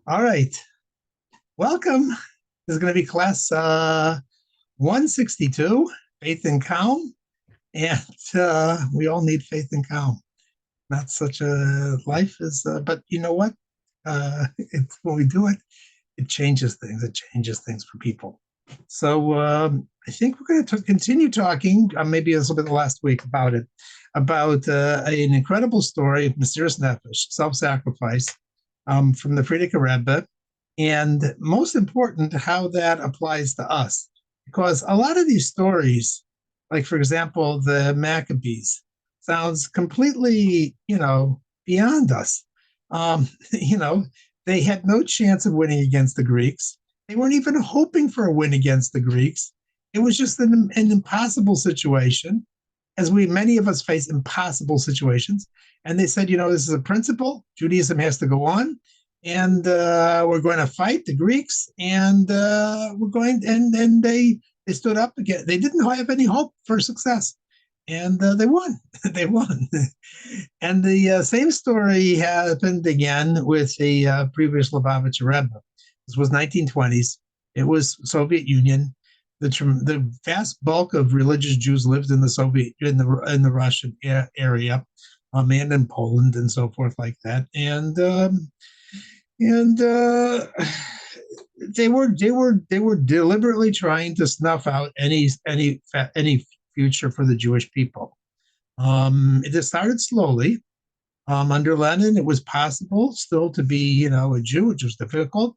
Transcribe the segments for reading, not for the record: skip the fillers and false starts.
All right. Welcome. This is going to be class 162, Faith and Calm. And we all need faith and calm. Not such a life is, but you know what? When we do it, it changes things. It changes things for people. So I think we're going to continue talking, maybe a little bit last week about it, about an incredible story of Mesiras Nefesh, self-sacrifice from the Frierdiker Rebbe, and most important, how that applies to us. Because a lot of these stories, like for example, the Maccabees, sounds completely, beyond us. Um, you know, they had no chance of winning against the Greeks. They weren't even hoping for a win against the Greeks. It was just an impossible situation, as we many of us face impossible situations. And they said, this is a principle. Judaism has to go on, and we're going to fight the Greeks, and we're going. And they stood up again. They didn't have any hope for success, and they won. They won. And the same story happened again with the previous Lubavitcher Rebbe. This was 1920s. It was Soviet Union. The vast bulk of religious Jews lived in the Soviet in the Russian area, and in Poland and so forth like that. And they were deliberately trying to snuff out any future for the Jewish people. It started slowly. Under Lenin, it was possible still to be, a Jew, which was difficult.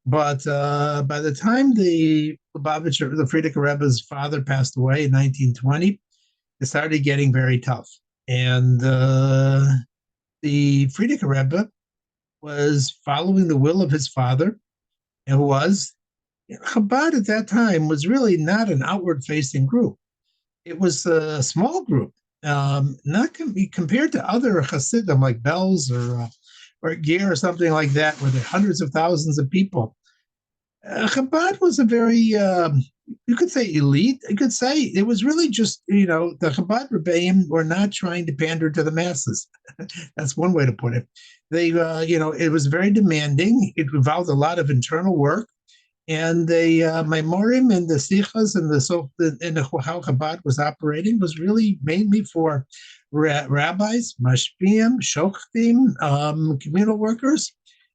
But by the time the Lubavitcher, the Frierdiker Rebbe's father passed away in 1920, it started getting very tough. And the Frierdiker Rebbe was following the will of his father, and was Chabad at that time was really not an outward-facing group. It was a small group, not compared to other Hasidim like Belz or Ger or something like that, where there are hundreds of thousands of people. Chabad was a very, you could say elite. You could say it was really just, the Chabad Rebbeim were not trying to pander to the masses. That's one way to put it. They, it was very demanding. It involved a lot of internal work. And the Maimorim and the Sichas and how Chabad was operating was really mainly for rabbis, mashpim, shoftim, communal workers.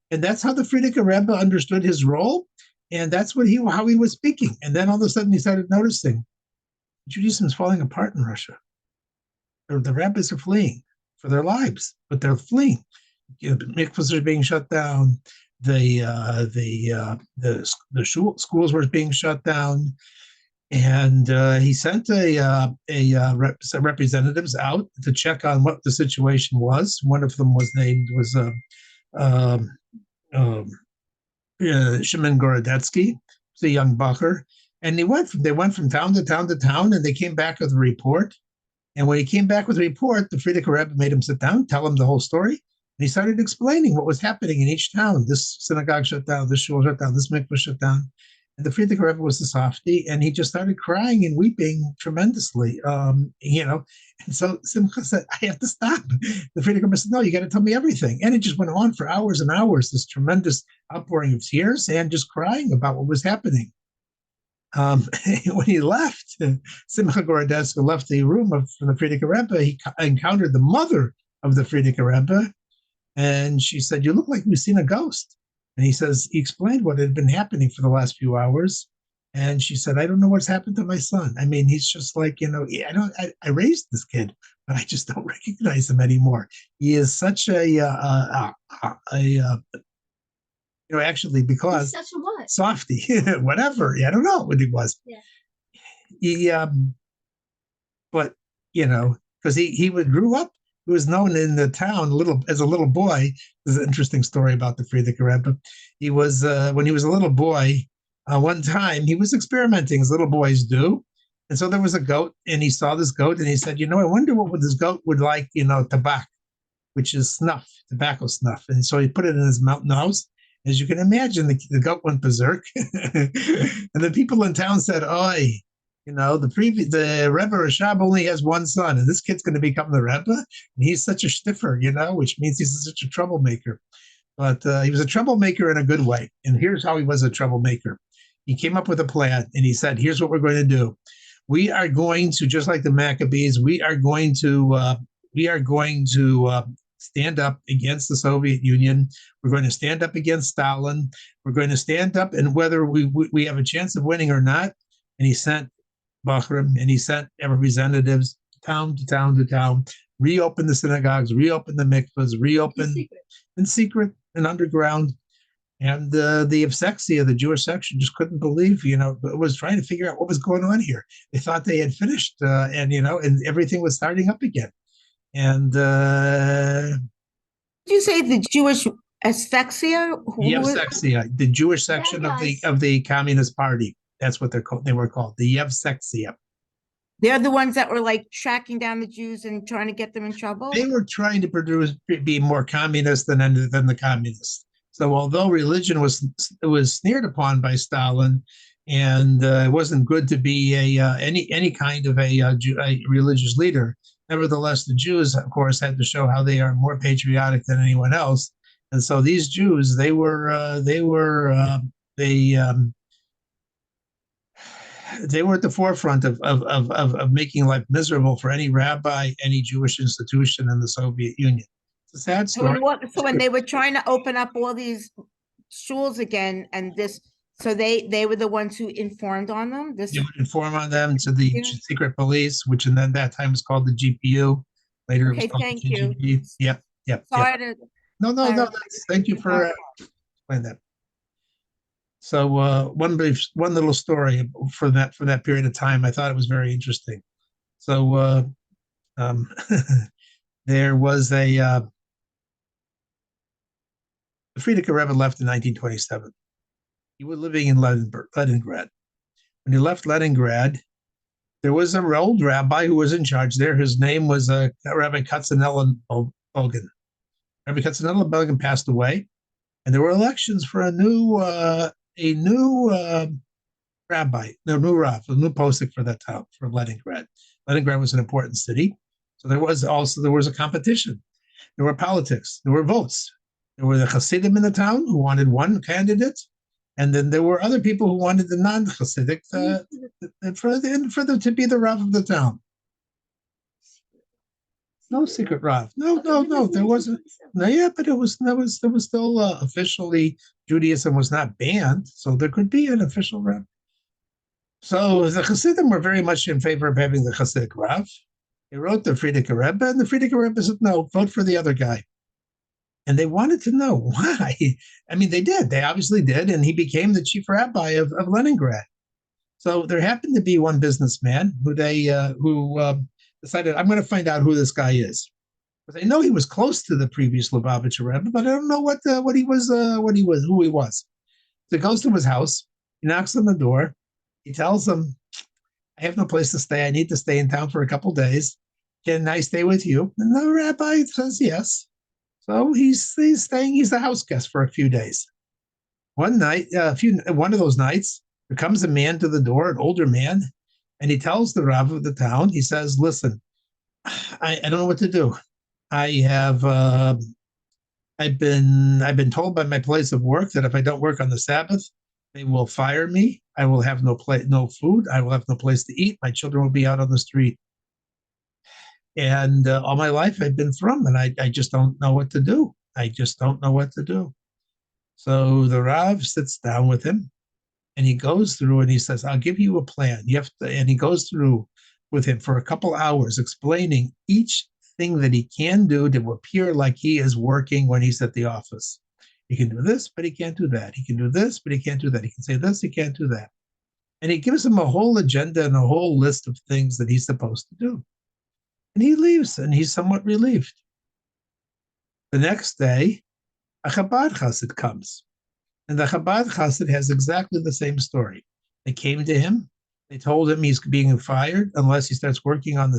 And that's how the Frierdiker Rebbe understood his role. And that's how he was speaking. And then all of a sudden he started noticing Judaism is falling apart in Russia. The rabbis are fleeing for their lives, but they're fleeing. Mikvahs are being shut down. The schools were being shut down, and he sent representatives out to check on what the situation was. One of them was Shimon Gorodetsky, the young Bacher, and they went from town to town to town, and they came back with a report. And when he came back with a report, the Frierdiker Rebbe made him sit down, tell him the whole story, and he started explaining what was happening in each town. This synagogue shut down, this shul shut down, this mikvah shut down. And the Frierdiker Rebbe was a softy, and he just started crying and weeping tremendously. And so Simcha said, "I have to stop." The Frierdiker Rebbe said, "No, you got to tell me everything." And it just went on for hours and hours, this tremendous outpouring of tears and just crying about what was happening. When he left, Simcha Gorodetsky left the room from the Frierdiker Rebbe. He encountered the mother of the Frierdiker Rebbe, and she said, "You look like you've seen a ghost." And he explained what had been happening for the last few hours. And she said, "I don't know what's happened to my son. I mean, he's just like, I raised this kid, but I just don't recognize him anymore. He is such actually, because such a what? Softy, whatever. I don't know what he was. Yeah. He, but because he grew up. He was known in the town as a little boy. There's an interesting story about the Frierdiker Rebbe. He was when he was a little boy. One time he was experimenting, as little boys do, and so there was a goat, and he saw this goat, and he said, "I wonder what this goat would like, tobacco, which is snuff, tobacco snuff." And so he put it in his nose. As you can imagine, the goat went berserk, and the people in town said, "Oi, the Rebbe Rashab only has one son, and this kid's going to become the Rebbe, and he's such a stiffer, which means he's such a troublemaker." but he was a troublemaker in a good way. And here's how he was a troublemaker. He came up with a plan, and he said, "Here's what we're going to do. We are going to, just like the Maccabees, we are going to stand up against the Soviet Union. We're going to stand up against Stalin. We're going to stand up, and whether we have a chance of winning or not." And he sent Bahram, and he sent representatives town to town to town, reopen the synagogues, reopen the mikvahs, reopen in secret and underground. And the Avsexia, the Jewish section, just couldn't believe, was trying to figure out what was going on here. They thought they had finished, and everything was starting up again. And Did you say the Jewish asphyxia? the Avsexia, the Jewish section of the Communist Party, that's what they were called, the Avsexia. They're the ones that were like tracking down the Jews and trying to get them in trouble. They were trying to be more communist than the communists. So although religion was sneered upon by Stalin, and it wasn't good to be any kind of a religious leader, nevertheless, the Jews, of course, had to show how they are more patriotic than anyone else. And so these Jews, they were at the forefront of making life miserable for any rabbi, any Jewish institution in the Soviet Union. It's a sad story. So when they were trying to open up all these schools again, and so they were the ones who informed on them. They would inform on them to the secret police, which in that time was called the GPU. Later, okay, it was called thank the you. GGB. Yep. Sorry to. No. Thank you for explaining that. So one little story for that period of time, I thought it was very interesting. So there was the Frierdiker Rebbe left in 1927. He was living in Leningrad. When he left Leningrad, there was an old rabbi who was in charge there. His name was Rabbi Katzanella Bogan. Rabbi Katzanella Bogan passed away, and there were elections for a new rabbi, no, new Rav, a new posek for that town, for Leningrad. Leningrad was an important city, so there was a competition. There were politics. There were votes. There were the Hasidim in the town who wanted one candidate, and then there were other people who wanted the non-Hasidic for them to be the Rav of the town. No secret Rav. No. There wasn't. No, yeah, but there was still officially, Judaism was not banned, so there could be an official Rav. So the Hasidim were very much in favor of having the Hasidic Rav. They wrote the Frierdiker Rebbe, and the Frierdiker Rebbe said, "No, vote for the other guy." And they wanted to know why. I mean, they did. They obviously did, and he became the chief rabbi of Leningrad. So there happened to be one businessman who decided, "I'm going to find out who this guy is." Because I know he was close to the previous Lubavitcher Rebbe, but I don't know who he was. So he goes to his house. He knocks on the door. He tells him, "I have no place to stay. I need to stay in town for a couple of days. Can I stay with you?" And the rabbi says yes. So he's staying. He's the house guest for a few days. One of those nights, there comes a man to the door, an older man, and he tells the Rav of the town. He says, "Listen, I don't know what to do. I've been told by my place of work that if I don't work on the Sabbath, they will fire me. I will have no food. I will have no place to eat. My children will be out on the street. And all my life I've been from, and I just don't know what to do. I just don't know what to do." So the Rav sits down with him, and he goes through and he says, "I'll give you a plan. You have to," and he goes through with him for a couple hours, explaining each thing that he can do to appear like he is working when he's at the office. He can do this, but he can't do that. He can do this, but he can't do that. He can say this, he can't do that. And he gives him a whole agenda and a whole list of things that he's supposed to do. And he leaves, and he's somewhat relieved. The next day, a Chabad Chassid comes. And the Chabad Chassid has exactly the same story. They came to him. They told him he's being fired unless he starts working on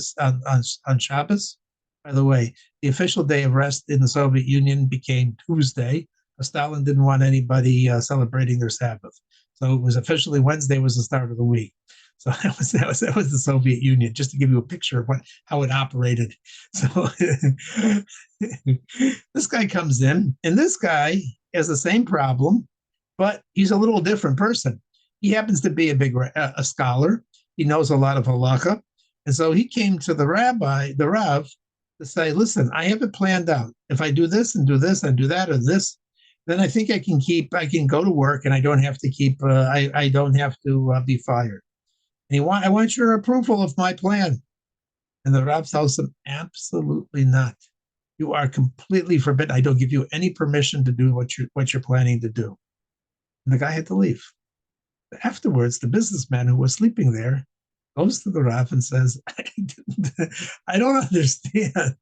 Shabbos. By the way, the official day of rest in the Soviet Union became Tuesday. Stalin didn't want anybody celebrating their Sabbath. So it was officially Wednesday was the start of the week. So that was the Soviet Union, just to give you a picture of how it operated. So this guy comes in, and this guy has the same problem, but he's a little different person. He happens to be a scholar. He knows a lot of halacha. And so he came to the Rav, to say, listen, I have it planned out. If I do this and do this and do that or this, then I think I can go to work and I don't have to I don't have to be fired. And I want your approval of my plan. And the Rav tells him, absolutely not. You are completely forbidden. I don't give you any permission to do what you're planning to do. And the guy had to leave. Afterwards, the businessman who was sleeping there goes to the Rav and says, I don't understand.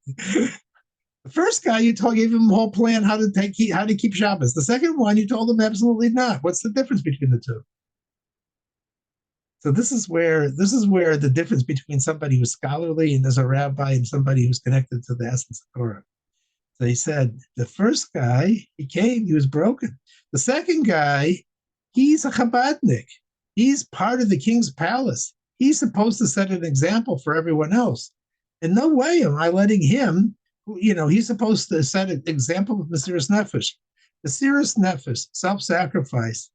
The first guy gave him a whole plan how to keep Shabbos. The second one, you told him absolutely not. What's the difference between the two? So this is where the difference between somebody who's scholarly and is a rabbi and somebody who's connected to the essence of Torah. So he said, the first guy, he was broken. The second guy, he's a Chabadnik. He's part of the king's palace. He's supposed to set an example for everyone else. In no way am I letting him, he's supposed to set an example of Mesiras Nefesh. Mesiras Nefesh, self-sacrifice,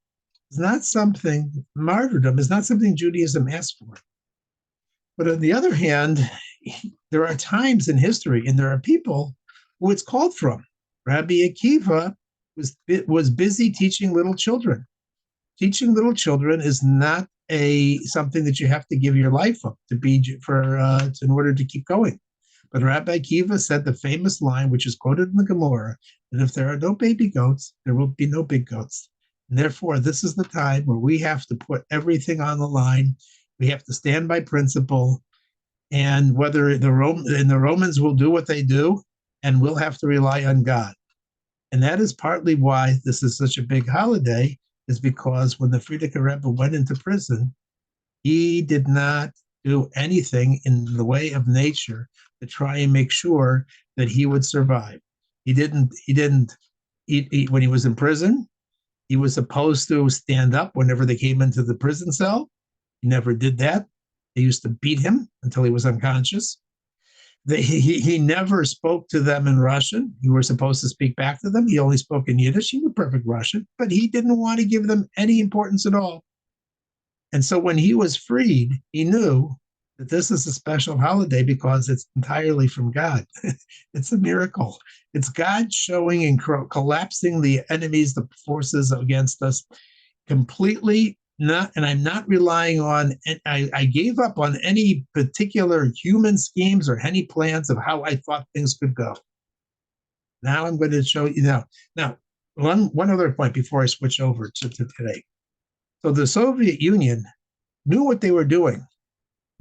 is not something, martyrdom is not something Judaism asks for. But on the other hand, there are times in history and there are people who it's called from. Rabbi Akiva was busy teaching little children. Teaching little children is not something that you have to give your life up in order to keep going. But Rabbi Akiva said the famous line, which is quoted in the Gemara, that if there are no baby goats, there will be no big goats. And therefore, this is the time where we have to put everything on the line. We have to stand by principle. And whether the Romans will do what they do, and we'll have to rely on God. And that is partly why this is such a big holiday, is because when the Frierdiker Rebbe went into prison, he did not do anything in the way of nature to try and make sure that he would survive. When he was in prison, he was supposed to stand up whenever they came into the prison cell. He never did that. They used to beat him until he was unconscious. He never spoke to them in Russian. You were supposed to speak back to them. He only spoke in Yiddish. He knew perfect Russian, but he didn't want to give them any importance at all. And so when he was freed, he knew that this is a special holiday because it's entirely from God. It's a miracle. It's God showing and collapsing the enemies, the forces against us completely. And I'm not relying on, I gave up on any particular human schemes or any plans of how I thought things could go. Now I'm going to show you Now, one other point before I switch over to today. So the Soviet Union knew what they were doing.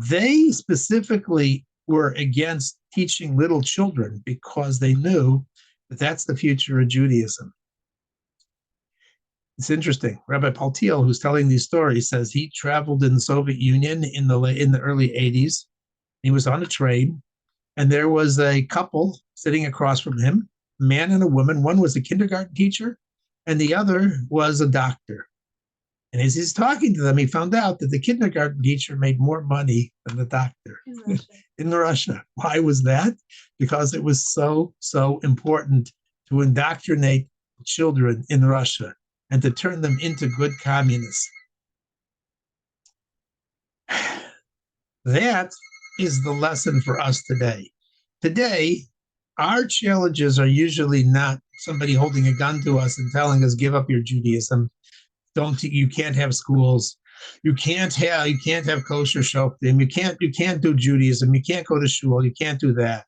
They specifically were against teaching little children because they knew that that's the future of Judaism. It's interesting. Rabbi Paltiel, who's telling these stories, says he traveled in the Soviet Union in the early 80s. He was on a train, and there was a couple sitting across from him, a man and a woman. One was a kindergarten teacher, and the other was a doctor. And as he's talking to them, he found out that the kindergarten teacher made more money than the doctor in Russia. Why was that? Because it was so important to indoctrinate children in Russia and to turn them into good communists. That is the lesson for us today. Today, our challenges are usually not somebody holding a gun to us and telling us, give up your Judaism. You can't have schools. You can't have kosher shoftim. You can't do Judaism. You can't go to shul. You can't do that.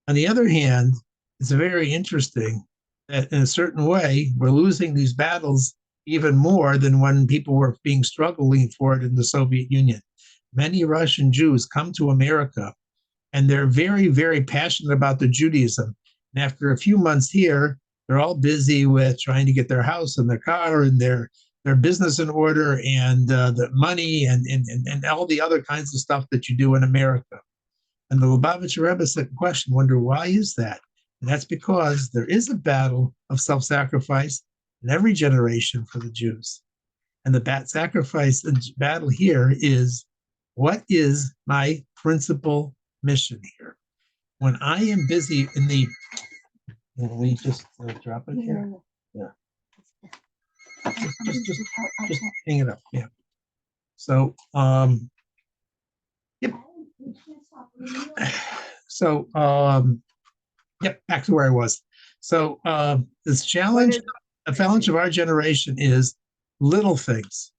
On the other hand, it's very interesting that in a certain way, we're losing these battles even more than when people were struggling for it in the Soviet Union. Many Russian Jews come to America, and they're very, very passionate about their Judaism. And after a few months here, they're all busy with trying to get their house and their car and their business in order and the money and all the other kinds of stuff that you do in America. And the Lubavitcher Rebbe said, wonder why is that? And that's because there is a battle of self-sacrifice in every generation for the Jews. And the sacrifice and battle here is, what is my principal mission here? When I am busy in the, can we just drop it here? Yeah. Just hang it up. Yeah. So, yep. So, yep, back to where I was. So, this challenge, the challenge of our generation is little things.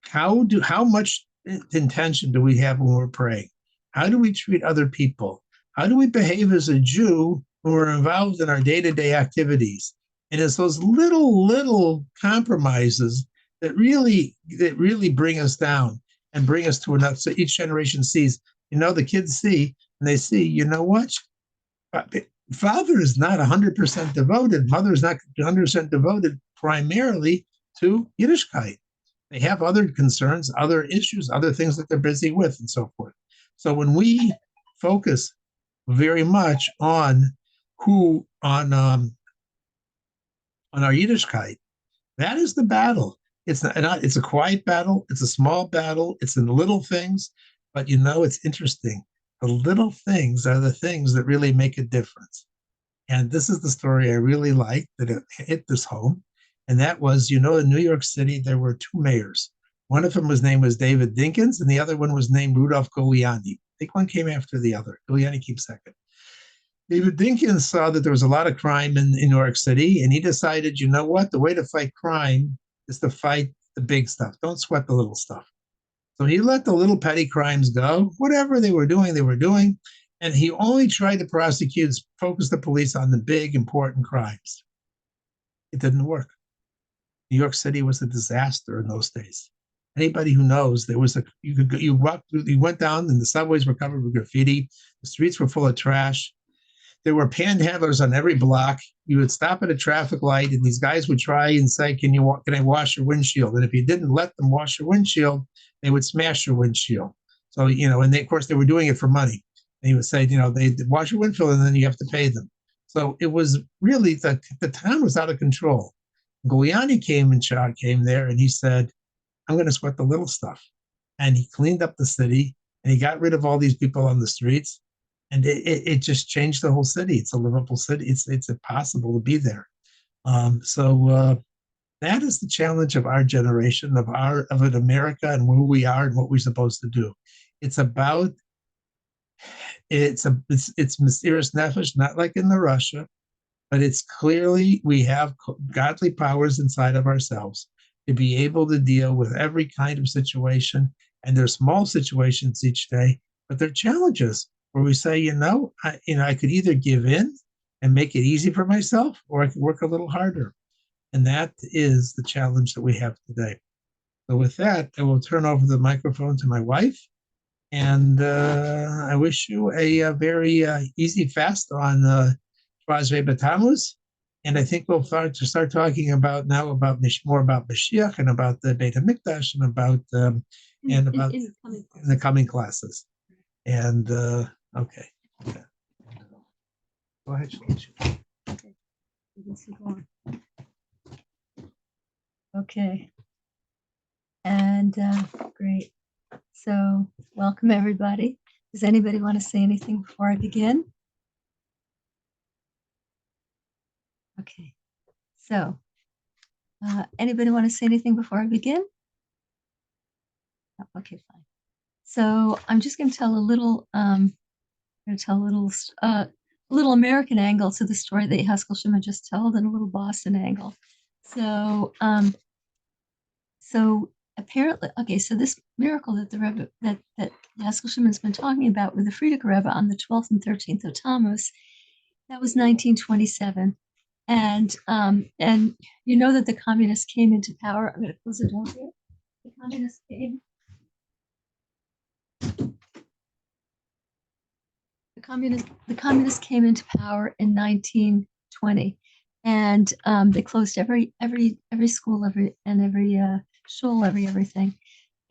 How much intention do we have when we're praying? How do we treat other people? How do we behave as a Jew when we're involved in our day-to-day activities? And it's those little compromises that really bring us down and bring us to another. So each generation sees, the kids see, and they see, you know what? Father is not 100% devoted. Mother is not 100% devoted primarily to Yiddishkeit. They have other concerns, other issues, other things that they're busy with, and so forth. So when we focus very much on our Yiddishkeit, that is the battle. It's not. It's a quiet battle. It's a small battle. It's in the little things, but it's interesting. The little things are the things that really make a difference. And this is the story I really liked that it hit this home. And that was, in New York City, there were two mayors. One of them name was David Dinkins, and the other one was named Rudolph Giuliani. I think one came after the other. Giuliani keeps second. David Dinkins saw that there was a lot of crime in New York City, and he decided, you know what? The way to fight crime is to fight the big stuff. Don't sweat the little stuff. So he let the little petty crimes go. Whatever they were doing, they were doing. And he only tried to focus the police on the big, important crimes. It didn't work. New York City was a disaster in those days. Anybody who knows, there was you went down and the subways were covered with graffiti. The streets were full of trash. There were panhandlers on every block. You would stop at a traffic light, and these guys would try and say, "Can I wash your windshield?" And if you didn't let them wash your windshield, they would smash your windshield. So and of course, they were doing it for money. They would say, they wash your windshield, and then you have to pay them. So it was really the town was out of control. Giuliani came there, and he said, "I'm going to sweat the little stuff," and he cleaned up the city, and he got rid of all these people on the streets. And it just changed the whole city. It's a livable city. It's impossible to be there. So that is the challenge of our generation, of an America, and who we are and what we're supposed to do. It's about it's mysterious nefesh, not like in the Russia, but it's clearly we have godly powers inside of ourselves to be able to deal with every kind of situation. And there's small situations each day, but they're challenges where we say, I could either give in and make it easy for myself, or I could work a little harder. And that is the challenge that we have today. So with that, I will turn over the microphone to my wife. And I wish you a very easy fast on Shvaz B'Tammuz. And I think we'll start talking about more about Mashiach and about the Beit HaMikdash and about in the coming classes. And okay. Go ahead. Okay. And great. So welcome everybody. Does anybody want to say anything before I begin? Okay. So anybody want to say anything before I begin? Oh, okay, fine. So I'm just going to tell a little little American angle to the story that Haskell Shimon just told, and a little Boston angle. So apparently, okay, so this miracle that the Rebbe, that Haskell Shimon's been talking about with the Frierdiker Rebbe on the 12th and 13th of Tammuz, that was 1927. And you know that the communists came into power. I'm going to close the door here. The communists came. The communists came into power in 1920, and they closed every school, every shul, everything,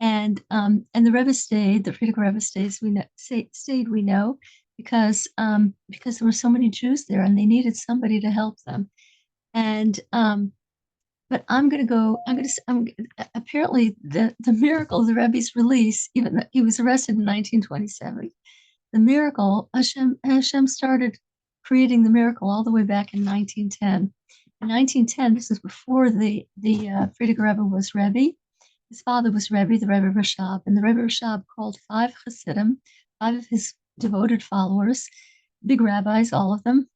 and the Rebbe stayed. The Frierdiker Rebbe stayed. We know because there were so many Jews there, and they needed somebody to help them. And but apparently the miracle of the Rebbe's release, even though he was arrested in 1927. The miracle, Hashem started creating the miracle all the way back in 1910. In 1910, this was before Frierdiker Rebbe was Rebbe. His father was Rebbe, the Rebbe Rashab, and the Rebbe Rashab called 5 Hasidim, 5 of his devoted followers, big rabbis, all of them,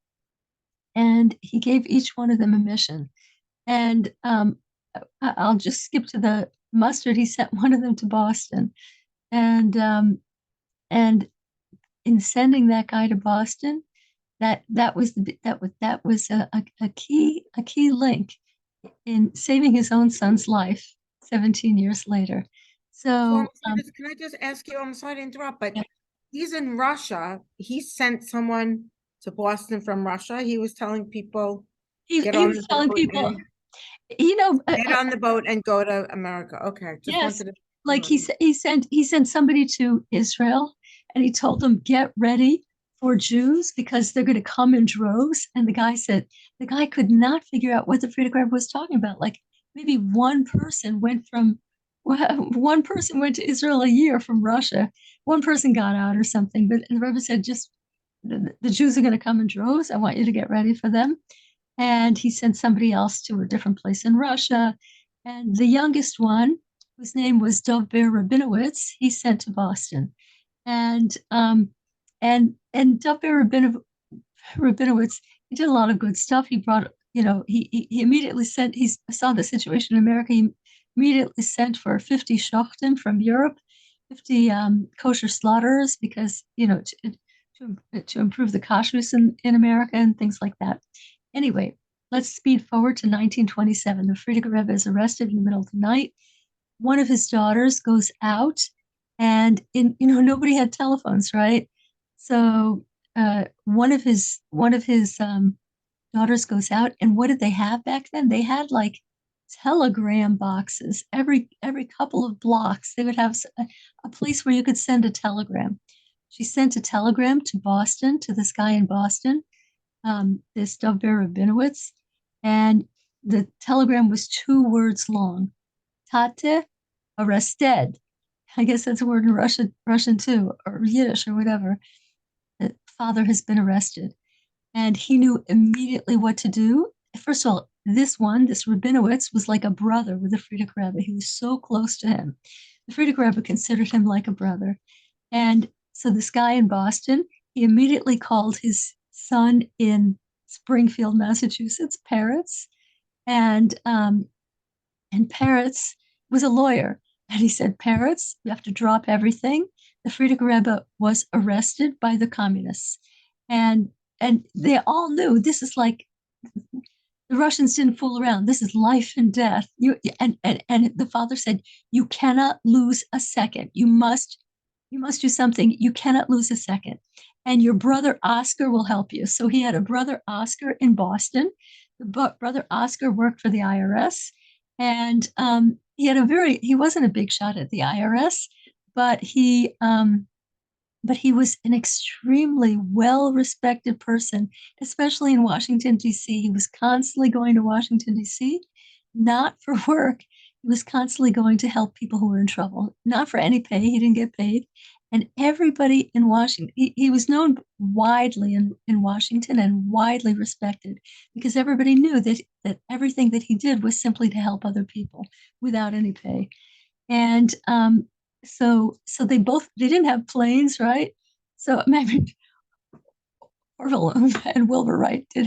and he gave each one of them a mission. And I'll just skip to the mustard. He sent one of them to Boston, and and in sending that guy to Boston, that was a key link in saving his own son's life 17 years later. So So can I just ask you, I'm sorry to interrupt, but Yeah. he's in Russia. He sent someone to Boston from Russia. He was telling people, he get he on was the telling boat people, and get I- on the boat and go to America. Okay, just yes, wanted to. like he sent somebody to Israel, and he told them, get ready for Jews because they're going to come in droves. And the guy could not figure out what the Frierdiker Rebbe was talking about. Like maybe one person went to Israel a year from Russia. One person got out or something, but the Rebbe said, just the Jews are going to come in droves. I want you to get ready for them. And he sent somebody else to a different place in Russia. And the youngest one, whose name was Dov-Ber Rabinowitz, he sent to Boston. And Dov-Ber Rabinowitz, he did a lot of good stuff. He brought, he immediately sent, he saw the situation in America. He immediately sent for 50 shochtim from Europe, 50 kosher slaughterers, because, to improve the kashrus in America and things like that. Anyway, let's speed forward to 1927. The Frierdiker Rebbe is arrested in the middle of the night. One of his daughters goes out, and nobody had telephones, right? So one of his daughters goes out, and what did they have back then? They had like telegram boxes every couple of blocks. They would have a place where you could send a telegram. She sent a telegram to Boston, to this guy in Boston, this Dov-Ber Rabinowitz, and the telegram was 2 words long. Tate arrested. I guess that's a word in Russian too, or Yiddish or whatever. The father has been arrested. And he knew immediately what to do. First of all, this Rabinowitz, was like a brother with the Frierdiker Rebbe. He was so close to him. The Frierdiker Rebbe considered him like a brother. And so this guy in Boston, he immediately called his son in Springfield, Massachusetts, Peretz, and Peretz was a lawyer. And he said, Peretz, you have to drop everything. The Frierdiker Rebbe was arrested by the communists. And they all knew this is like, the Russians didn't fool around. This is life and death. And the father said, you cannot lose a second. You must do something. You cannot lose a second. And your brother Oscar will help you. So he had a brother Oscar in Boston. Brother Oscar worked for the IRS, and he wasn't a big shot at the IRS, but he was an extremely well-respected person, especially in Washington, D.C. He was constantly going to Washington, D.C., not for work. He was constantly going to help people who were in trouble, not for any pay. He didn't get paid. And everybody in Washington, he was known widely in Washington and widely respected, because everybody knew that everything that he did was simply to help other people without any pay. And so they didn't have planes, right? So maybe Orville and Wilbur Wright did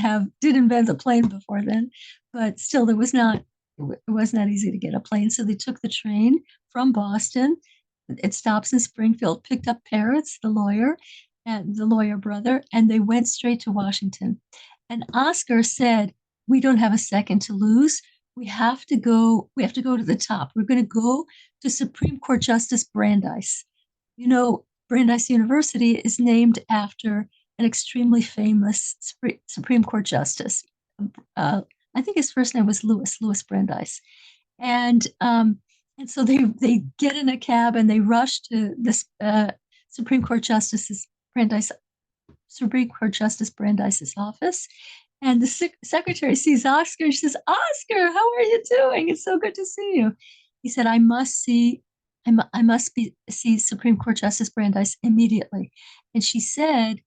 invent a plane before then, but still it was not easy to get a plane. So they took the train from Boston. It stops in Springfield, picked up Peretz, the lawyer, and the lawyer brother, and they went straight to Washington. And Oscar said, we don't have a second to lose. We have to go to the top. We're going to go to Supreme Court Justice Brandeis. Brandeis University is named after an extremely famous Supreme Court justice. I think his first name was Louis Brandeis. And so they get in a cab and they rush to this Supreme Court Justice Brandeis's office. And the secretary sees Oscar. She says, Oscar, how are you doing? It's so good to see you. He said, I must see Supreme Court Justice Brandeis immediately. And she said,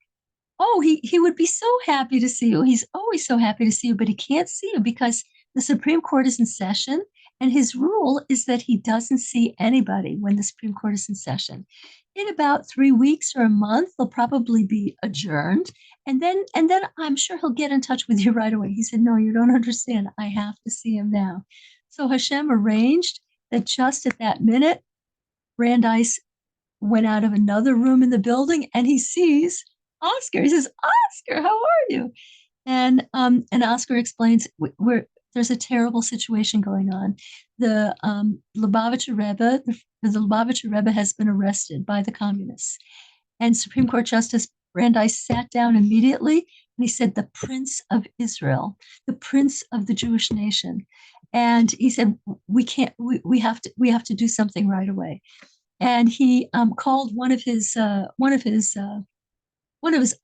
oh, he would be so happy to see you. He's always so happy to see you, but he can't see you because the Supreme Court is in session. And his rule is that he doesn't see anybody when the Supreme Court is in session. In about 3 weeks or a month, they'll probably be adjourned. And then I'm sure he'll get in touch with you right away. He said, no, you don't understand. I have to see him now. So Hashem arranged that just at that minute, Brandeis went out of another room in the building and he sees Oscar. He says, Oscar, how are you? And Oscar explains, there's a terrible situation going on. The Lubavitcher Rebbe, the Lubavitcher Rebbe has been arrested by the communists. And Supreme Court Justice Brandeis sat down immediately and he said, the Prince of Israel, the Prince of the Jewish nation. And he said, we have to do something right away. And he called one of his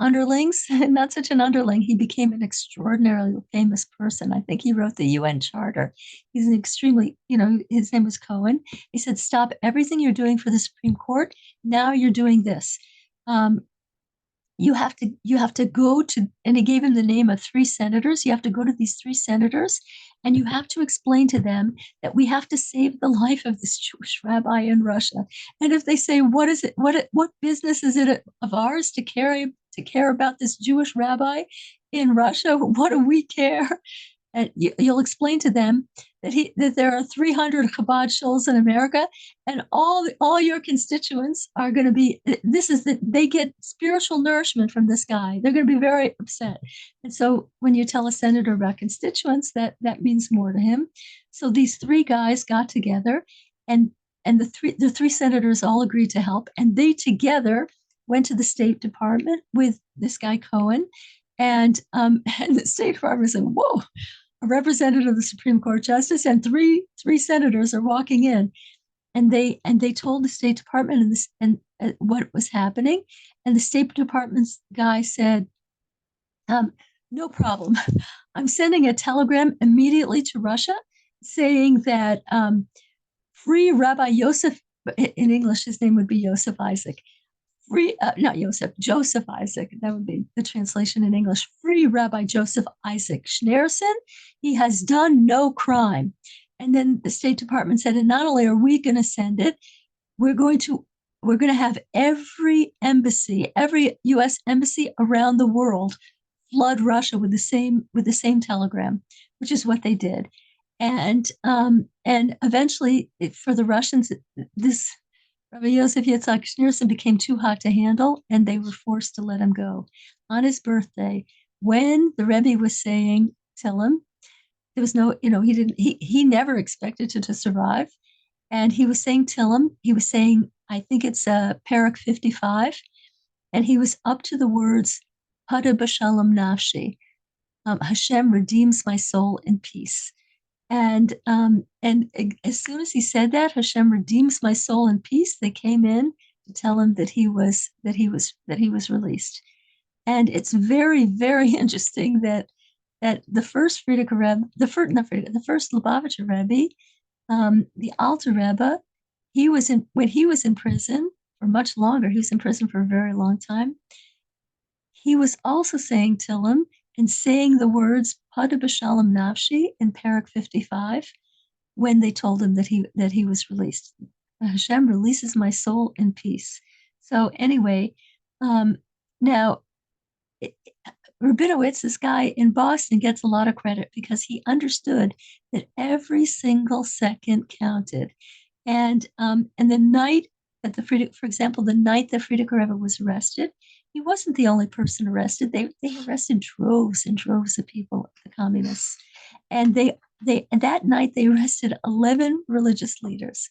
underlings, not such an underling. He became an extraordinarily famous person. I think he wrote the UN Charter. He's an extremely, his name was Cohen. He said, stop everything you're doing for the Supreme Court. Now you're doing this. You have to go to, and he gave him the name of 3 senators. You have to go to these 3 senators and you have to explain to them that we have to save the life of this Jewish rabbi in Russia. And if they say, what is it? What business is it of ours to care about this Jewish rabbi in Russia? What do we care? And you'll explain to them that there are 300 Chabad shuls in America, and all your constituents are going to be. They get spiritual nourishment from this guy. They're going to be very upset. And so when you tell a senator about constituents, that means more to him. So these 3 guys got together, and the three senators all agreed to help, and they together went to the State Department with this guy Cohen, and the State Department said, "Whoa." A representative of the Supreme Court justice and three senators are walking in, and they told the State Department what was happening, and the State Department's guy said, "No problem. I'm sending a telegram immediately to Russia saying that free Rabbi Yosef." In English, his name would be Yosef Isaac. Joseph Isaac. That would be the translation in English. Free Rabbi Joseph Isaac Schneerson. He has done no crime. And then the State Department said, and not only are we going to send it, we're going to have every U.S. embassy around the world flood Russia with the same telegram, which is what they did. And eventually, for the Russians, this Rabbi Yosef Yitzhak Schneerson became too hot to handle, and they were forced to let him go. On his birthday, when the Rebbe was saying Tehillim, there was no, he never expected to survive. And he was saying Tehillim. He was saying, I think it's Parak 55, and he was up to the words, Pada b'shalom nafshi, Hashem redeems my soul in peace. And as soon as he said that, Hashem redeems my soul in peace, they came in to tell him that he was released. And it's very, very interesting that the first Frierdiker Rebbe, the first Lubavitcher Rebbe, the Alter Rebbe, when he was in prison for much longer. He was in prison for a very long time. He was also saying Tehillim and saying the words Pada b'shalom nafshi in Parak 55 when they told him that he was released. Hashem releases my soul in peace. So anyway, now Rabinowitz, this guy in Boston, gets a lot of credit because he understood that every single second counted. And the night that for example, the night that Frierdiker Rebbe was arrested, he wasn't the only person arrested. They arrested droves and droves of people, the communists. And that night they arrested 11 religious leaders.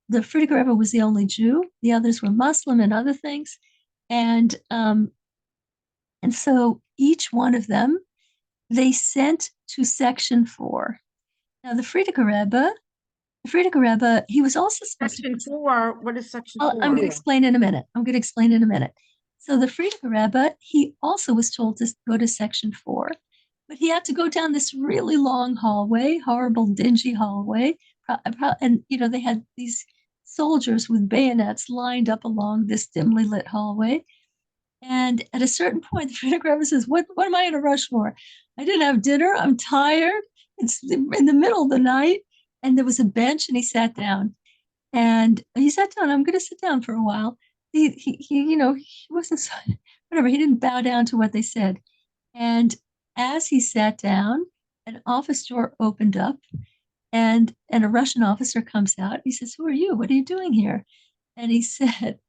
The Frierdiker Rebbe was the only Jew. The others were Muslim and other things. And so each one of them, they sent to Section 4. Now the Frierdiker Rebbe, he was also supposed Section 4, what is Section 4? I'm going to explain in a minute. So the Frierdiker Rebbe, he also was told to go to Section 4, but he had to go down this really long hallway, horrible, dingy hallway. And, they had these soldiers with bayonets lined up along this dimly lit hallway. And at a certain point, the photographer says, what am I in a rush for? I didn't have dinner. I'm tired. It's in the middle of the night. And there was a bench and he sat down. And he sat down. I'm going to sit down for a while. He wasn't, whatever. He didn't bow down to what they said. And as he sat down, an office door opened up and a Russian officer comes out. He says, "Who are you? What are you doing here?" And he said,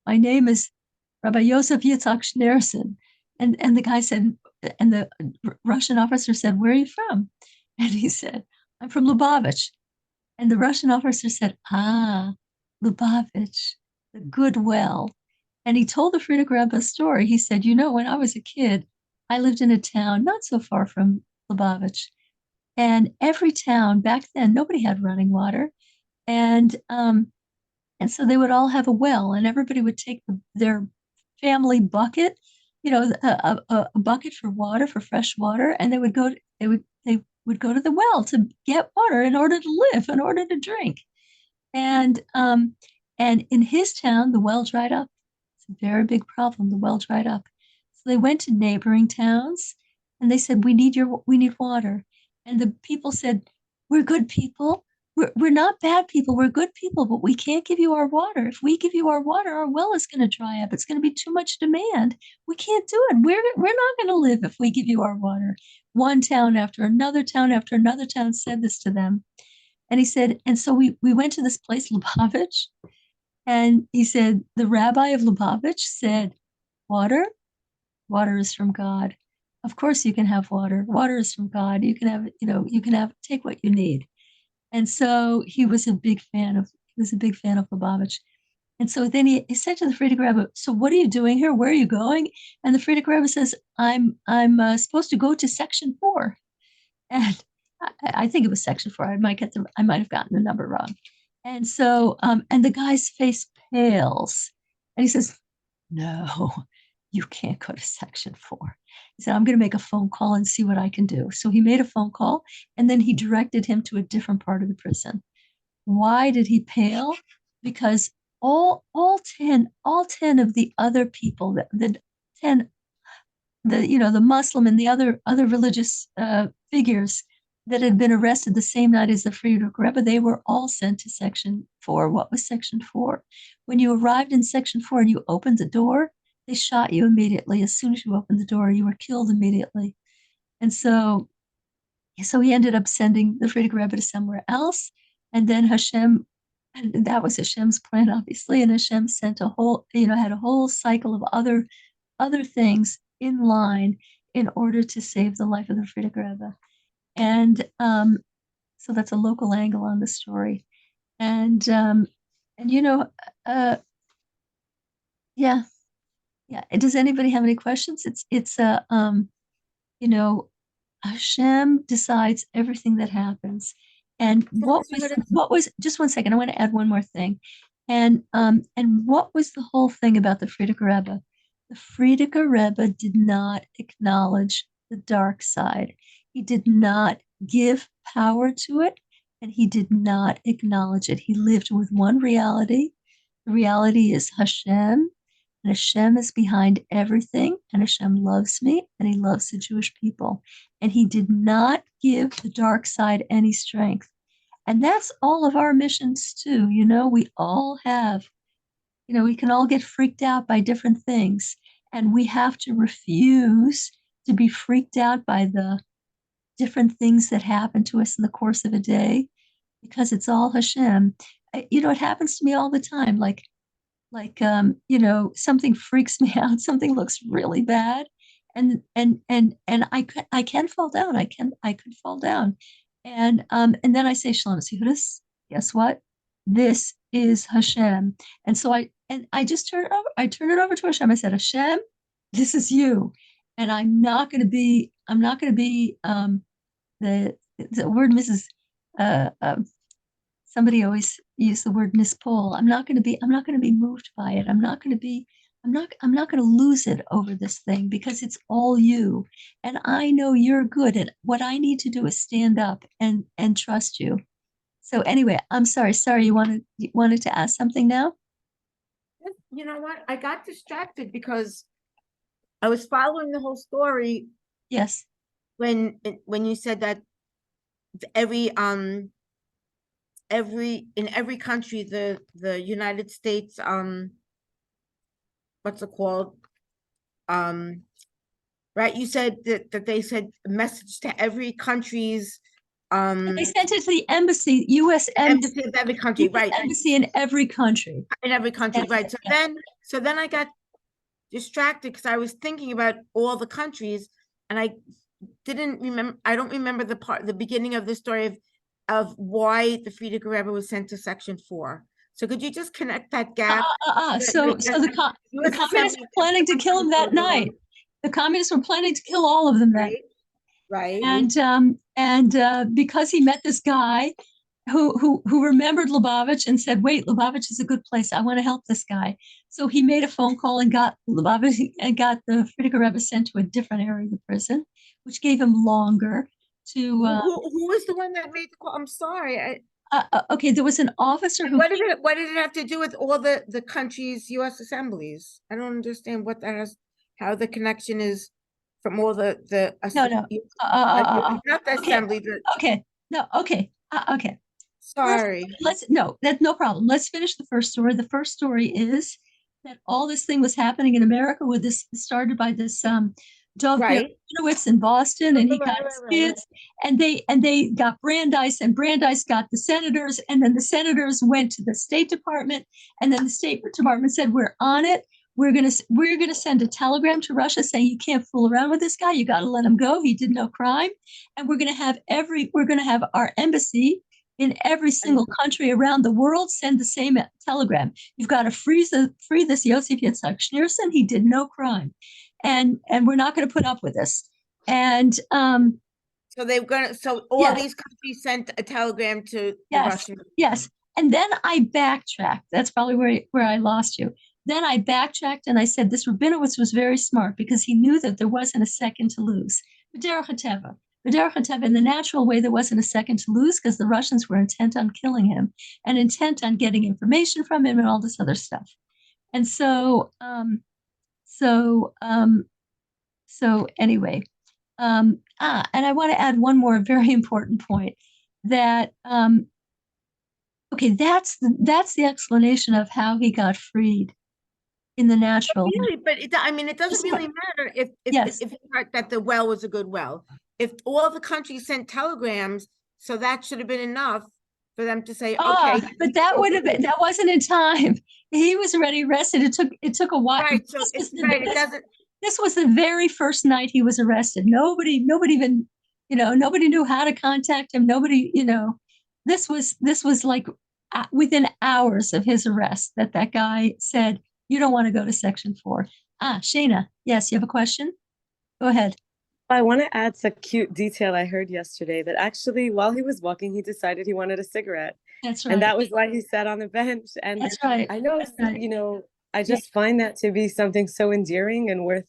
"My name is Rabbi Yosef Yitzhak Schneerson." And the guy said, and the Russian officer said, "Where are you from?" And he said, "I'm from Lubavitch." And the Russian officer said, "Ah, Lubavitch, the good well." And he told the Frida Greba story. He said, "When I was a kid, I lived in a town not so far from Lubavitch. And every town back then, nobody had running water. And so they would all have a well, and everybody would take their family bucket, a bucket for water, for fresh water, and they would go to the well to get water in order to live, in order to drink. And in his town, the well dried up. It's a very big problem. The well dried up. So they went to neighboring towns, and they said, we need water." And the people said, "We're good people. We're not bad people. We're good people, but we can't give you our water. If we give you our water, our well is going to dry up. It's going to be too much demand. We can't do it. We're not going to live if we give you our water." One town after another town after another town said this to them. And he said, and so we went to this place, Lubavitch, and he said, the rabbi of Lubavitch said, "Water, water is from God. Of course you can have water. Water is from God. Take what you need." And so he was a big fan of Lubavitch. And so then he said to the Frida Greba, "So what are you doing here? Where are you going?" And the Frida Greba says, I'm supposed to go to section 4." And I think it was section 4. I might have gotten the number wrong. And so, and the guy's face pales. And he says, "No, you can't go to section 4." He said, "I'm going to make a phone call and see what I can do." So he made a phone call and then he directed him to a different part of the prison. Why did he pale? Because all 10 of the other people, the 10, the Muslim and the other religious figures that had been arrested the same night as the Frida Greba, they were all sent to section 4. What was section 4? When you arrived in section 4 and you opened the door, they shot you immediately. As soon as you opened the door, you were killed immediately. And so he ended up sending the Frida Greba to somewhere else. And then Hashem, and that was Hashem's plan, obviously. And Hashem sent had a whole cycle of other things in line in order to save the life of the Frida Greba. And so that's a local angle on the story. And yeah. Does anybody have any questions? Hashem decides everything that happens. And what was just one second, I want to add one more thing. And what was the whole thing about the Frierdiker Rebbe? The Frierdiker Rebbe did not acknowledge the dark side. He did not give power to it, and he did not acknowledge it. He lived with one reality. The reality is Hashem, and Hashem is behind everything, and Hashem loves me, and he loves the Jewish people. And he did not give the dark side any strength. And that's all of our missions too. We all have, we can all get freaked out by different things. And we have to refuse to be freaked out by the different things that happen to us in the course of a day, because it's all Hashem. It happens to me all the time. Like something freaks me out, something looks really bad, and I can fall down. I could fall down, and then I say, Shalom Sehudis, guess what? This is Hashem. And so I just turn it over to Hashem. I said, Hashem, this is you, and I'm not going to be the word Mrs. Somebody always used the word Miss Paul. I'm not going to be moved by it. I'm not going to lose it over this thing, because it's all you. And I know you're good. And what I need to do is stand up and trust you. So anyway, I'm sorry. You wanted to ask something now? You know what? I got distracted because I was following the whole story Yes. when you said that every in every country, the United States, what's it called? Right, you said that they said a message to every country's They sent it to the embassy, U.S. embassy of every country, right? embassy in every country. In every country, Yes, right? So then I got distracted because I was thinking about all the countries, and I didn't remember. I don't remember the beginning of the story of why the Frida Rebbe was sent to Section 4. So could you just connect that gap? So the US communists Assembly- were planning to kill him that night. The communists were planning to kill all of them that Right, and because he met this guy who remembered Lubavitch and said, "Wait, Lubavitch is a good place. I want to help this guy." So he made a phone call and got Lubavitch and got the Frida Rebbe sent to a different area of the prison, which gave him longer to. who was the one that made the call? I'm sorry. Okay, there was an officer who. What did it have to do with all the countries' U.S. assemblies? I don't understand what that has, how the connection is from all the No. not the Okay. assembly. Okay. No. Okay. Okay. Sorry. That's no problem. Let's finish the first story. The first story is that all this thing was happening in America with this started by this Dov Right. Berkowitz in Boston, and he Right, got right, his right, kids, and they got Brandeis, and Brandeis got the senators, and then the senators went to the State Department, and then the State Department said, "We're on it. We're gonna send a telegram to Russia saying you can't fool around with this guy. You got to let him go. He did no crime, and we're gonna have our embassy in every single country around the world send the same telegram. You've got to free this Yosef Yitzhak Schneerson. He did no crime, and we're not going to put up with this." And So they were gonna. So all these countries sent a telegram to the Russian. Yes. And then I backtracked. That's probably where I lost you. Then I backtracked and I said this Rabinowitz was very smart because he knew that there wasn't a second to lose. B'derech hateva. In the natural way, there wasn't a second to lose because the Russians were intent on killing him and intent on getting information from him and all this other stuff. And so anyway, and I want to add one more very important point that okay, that's the explanation of how he got freed in the natural. Really, but it doesn't really matter if that the well was a good well. If all the countries sent telegrams, so that should have been enough for them to say, okay. But that wasn't in time. He was already arrested. It took a while. Right, so this was the very first night he was arrested. Nobody even, nobody knew how to contact him. Nobody, this was like within hours of his arrest that guy said, "You don't want to go to Section 4. Shana, yes, you have a question? Go ahead. I want to add some cute detail I heard yesterday that actually while he was walking, he decided he wanted a cigarette. That's right. And that was why he sat on the bench. And that's right. I know, I just find that to be something so endearing and worth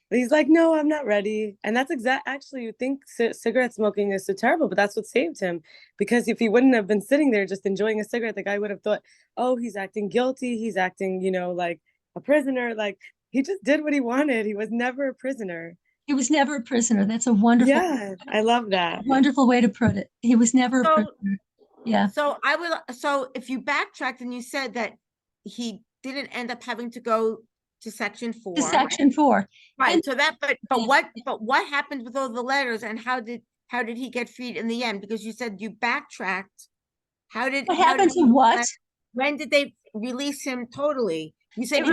he's like, "No, I'm not ready." And that's actually, you think cigarette smoking is so terrible, but that's what saved him. Because if he wouldn't have been sitting there just enjoying a cigarette, the guy would have thought, "Oh, he's acting guilty. He's acting, like a prisoner." Like he just did what he wanted. He was never a prisoner. He was never a prisoner. That's a wonderful. Yeah, I love that. Wonderful way to put it. He was never a prisoner. Yeah. So if you backtracked and you said that he didn't end up having to go to Section 4. To Section 4. Right. And so what happened with all the letters, and how did he get freed in the end? Because you said you backtracked. What happened to what? When did they release him totally? You said they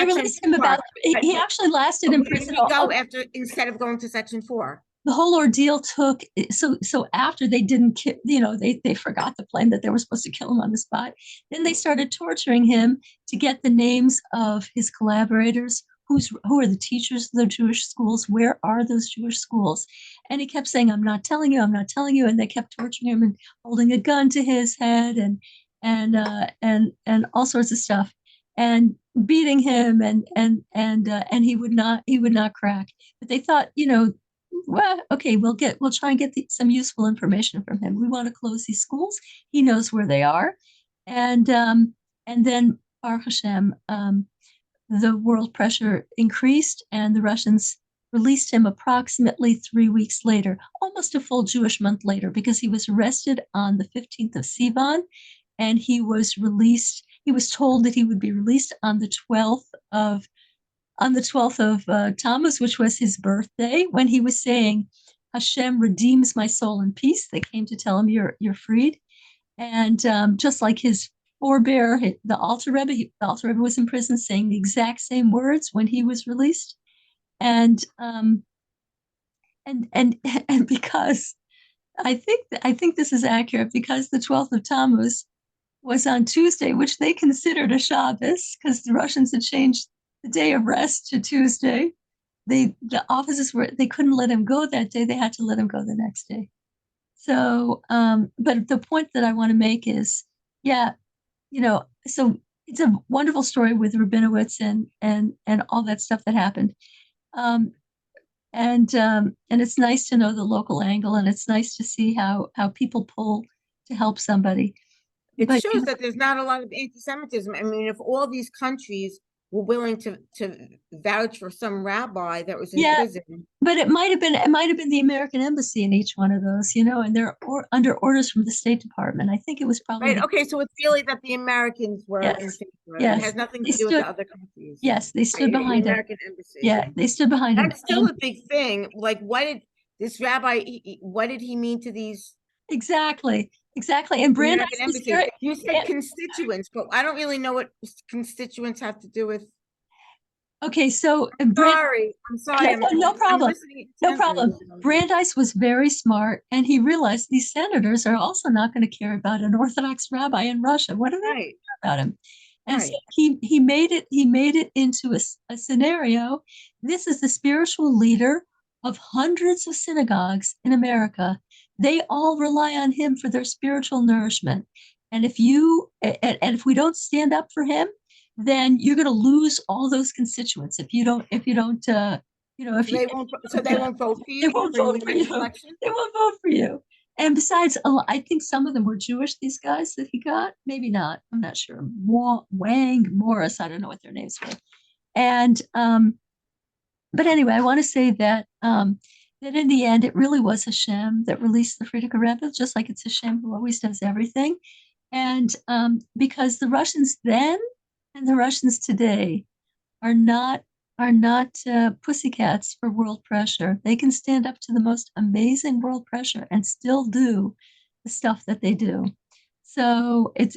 released him about. He actually lasted in prison. Go after instead of going to Section 4. The whole ordeal took so after they didn't they forgot the plan that they were supposed to kill him on the spot. Then they started torturing him to get the names of his collaborators, who are the teachers of the Jewish schools, where are those Jewish schools? And he kept saying, I'm not telling you, and they kept torturing him and holding a gun to his head and all sorts of stuff, and beating him, and he would not crack. But they thought, well, okay, we'll try and get some useful information from him. We want to close these schools. He knows where they are. And then Baruch Hashem, the world pressure increased and the Russians released him approximately 3 weeks later, almost a full Jewish month later, because he was arrested on the 15th of Sivan and he was released. He was told that he would be released on the 12th of Tammuz, which was his birthday, when he was saying, "Hashem redeems my soul in peace." They came to tell him, "You're freed." And just like his forebear, the Alter Rebbe, the Alter Rebbe was in prison saying the exact same words when he was released. And and because I think this is accurate, because the 12th of Tammuz was on Tuesday, which they considered a Shabbos, because the Russians had changed the day of rest to Tuesday. The officers they couldn't let him go that day. They had to let him go the next day. So, but the point that I want to make is, yeah, so it's a wonderful story with Rabinowitz and all that stuff that happened. And it's nice to know the local angle, and it's nice to see how people pull to help somebody. It But shows that there's not a lot of anti-Semitism. I mean, if all these countries were willing to vouch for some rabbi that was in Yeah. prison, but it might have been the American embassy in each one of those, and they're under orders from the State Department. I think it was probably right? Okay, so it's really that the Americans were in Yes, favor. It yes. has nothing They to do with the stood- other countries. Yes, they stood The behind him. American embassy. Yeah, they stood behind him. That's still And a big thing. Like, what did this rabbi? What did he mean to these exactly. And Brandeis American was embassy? very You said constituents, but I don't really know what constituents have to do with. okay. So I'm sorry. No problem. listening No problem. intently. Brandeis was very smart, and he realized these senators are also not going to care about an Orthodox rabbi in Russia. What do they Right. care about him? And so Right. he made it into a scenario. This is the spiritual leader of hundreds of synagogues in America. They all rely on him for their spiritual nourishment. And if we don't stand up for him, then you're going to lose all those constituents. If you don't, if They won't vote for you. they won't for vote your for next you. election? They won't vote for you. And besides, I think some of them were Jewish, these guys that he got. Maybe not. I'm not sure. Wang, Morris, I don't know what their names were. And but anyway, I want to say that that in the end, it really was Hashem that released the Frierdiker Rebbe, just like it's Hashem who always does everything. And because the Russians then and the Russians today are not pussycats for world pressure. They can stand up to the most amazing world pressure and still do the stuff that they do. So it's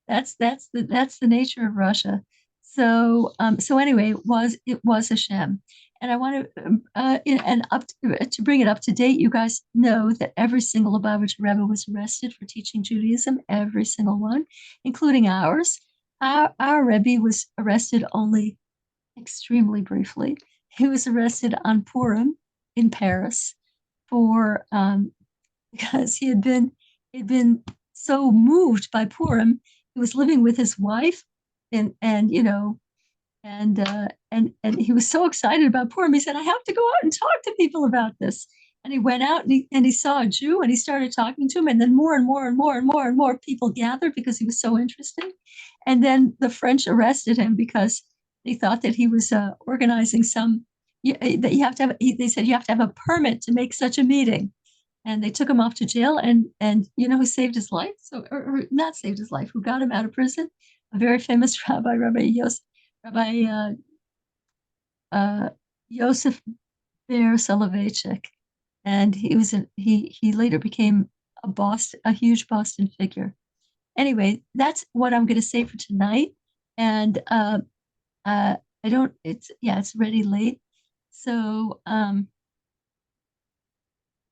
that's the nature of Russia. So anyway, it was Hashem. And I want to bring it up to date. You guys know that every single Lubavitcher Rebbe was arrested for teaching Judaism, every single one, including ours. Our Rebbe was arrested only extremely briefly. He was arrested on Purim in Paris for because he had been so moved by Purim. He was living with his wife, and he was so excited about Purim. He said, "I have to go out and talk to people about this." And he went out and he saw a Jew and he started talking to him. And then more and more and more and more and more people gathered because he was so interesting. And then the French arrested him because they thought that he was organizing that you have to have. They said you have to have a permit to make such a meeting. And they took him off to jail. And you know who saved his life? Or not saved his life, who got him out of prison? A very famous rabbi, Yosef Ber Soloveitchik. And he later became a huge Boston figure. Anyway, that's what I'm going to say for tonight. And it's already late. So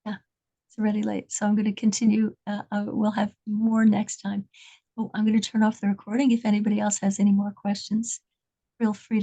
it's already late. So I'm going to continue. We'll have more next time. Oh, I'm going to turn off the recording. If anybody else has any more questions, feel free to